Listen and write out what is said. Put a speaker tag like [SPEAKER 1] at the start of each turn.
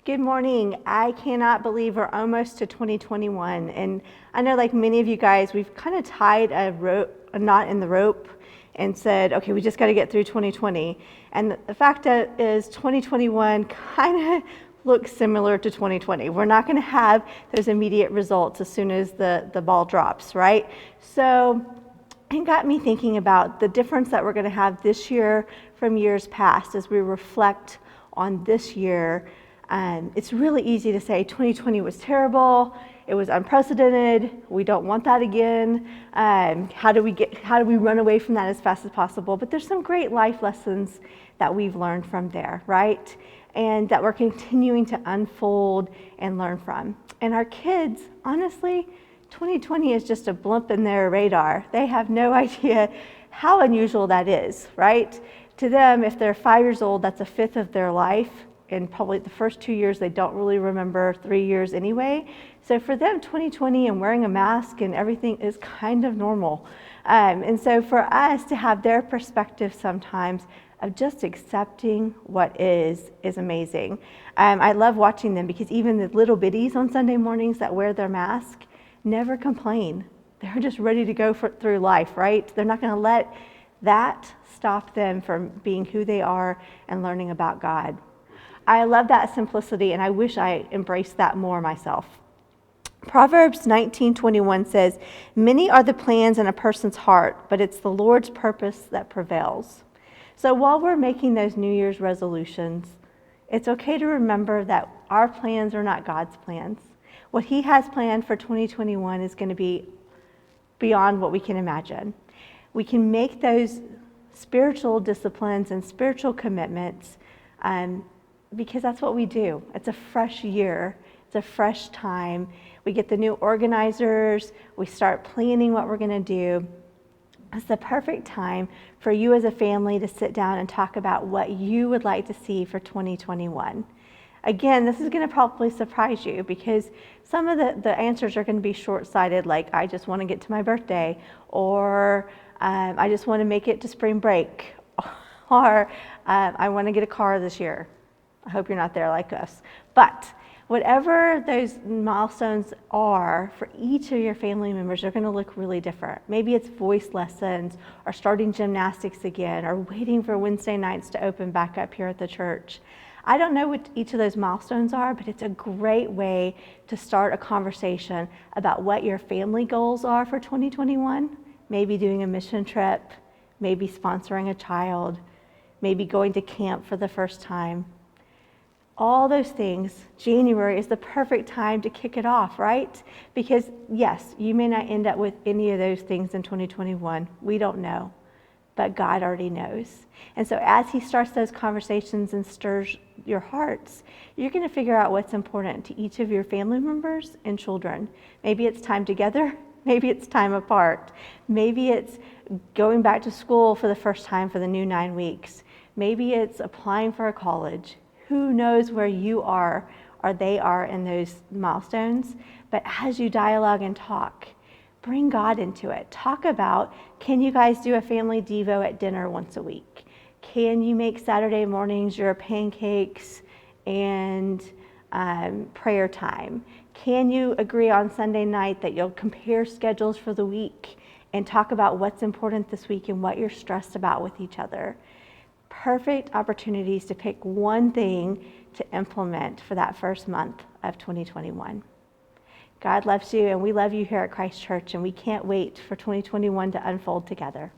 [SPEAKER 1] Good morning. I cannot believe we're almost to 2021. And I know, like many of you guys, we've kind of tied a knot in the rope and said, okay, we just got to get through 2020. And the fact is 2021 kind of looks similar to 2020. We're not going to have those immediate results as soon as the ball drops, right? So it got me thinking about the difference that we're going to have this year from years past as we reflect on this year. It's really easy to say 2020 was terrible, it was unprecedented, we don't want that again. How do we run away from that as fast as possible? But there's some great life lessons that we've learned from there, right? And that we're continuing to unfold and learn from. And our kids, honestly, 2020 is just a blip in their radar. They have no idea how unusual that is, right? To them, if they're 5 years old, that's a fifth of their life. And probably the first 2 years, they don't really remember 3 years anyway. So for them, 2020 and wearing a mask and everything is kind of normal. And so for us to have their perspective sometimes of just accepting what is amazing. I love watching them because even the little bitties on Sunday mornings that wear their mask never complain. They're just ready to go through life, right? They're not going to let that stop them from being who they are and learning about God. I love that simplicity, and I wish I embraced that more myself. Proverbs 19:21 says, "Many are the plans in a person's heart, but it's the Lord's purpose that prevails." So while we're making those New Year's resolutions, it's okay to remember that our plans are not God's plans. What He has planned for 2021 is going to be beyond what we can imagine. We can make those spiritual disciplines and spiritual commitments because that's what we do. It's a fresh year. It's a fresh time. We get the new organizers. We start planning what we're going to do. It's the perfect time for you as a family to sit down and talk about what you would like to see for 2021. Again, this is going to probably surprise you because some of the answers are going to be short-sighted, like I just want to get to my birthday, or I just want to make it to spring break, or I want to get a car this year. I hope you're not there like us. But whatever those milestones are for each of your family members, they're going to look really different. Maybe it's voice lessons or starting gymnastics again or waiting for Wednesday nights to open back up here at the church. I don't know what each of those milestones are, but it's a great way to start a conversation about what your family goals are for 2021. Maybe doing a mission trip, maybe sponsoring a child, maybe going to camp for the first time. All those things, January is the perfect time to kick it off, right? Because yes, you may not end up with any of those things in 2021. We don't know, but God already knows. And so as He starts those conversations and stirs your hearts, you're going to figure out what's important to each of your family members and children. Maybe it's time together. Maybe it's time apart. Maybe it's going back to school for the first time for the new 9 weeks. Maybe it's applying for a college. Who knows where you are or they are in those milestones? But as you dialogue and talk, bring God into it. Talk about, can you guys do a family devo at dinner once a week? Can you make Saturday mornings your pancakes and prayer time? Can you agree on Sunday night that you'll compare schedules for the week and talk about what's important this week and what you're stressed about with each other? Perfect opportunities to pick one thing to implement for that first month of 2021. God loves you, and we love you here at Christ Church, and we can't wait for 2021 to unfold together.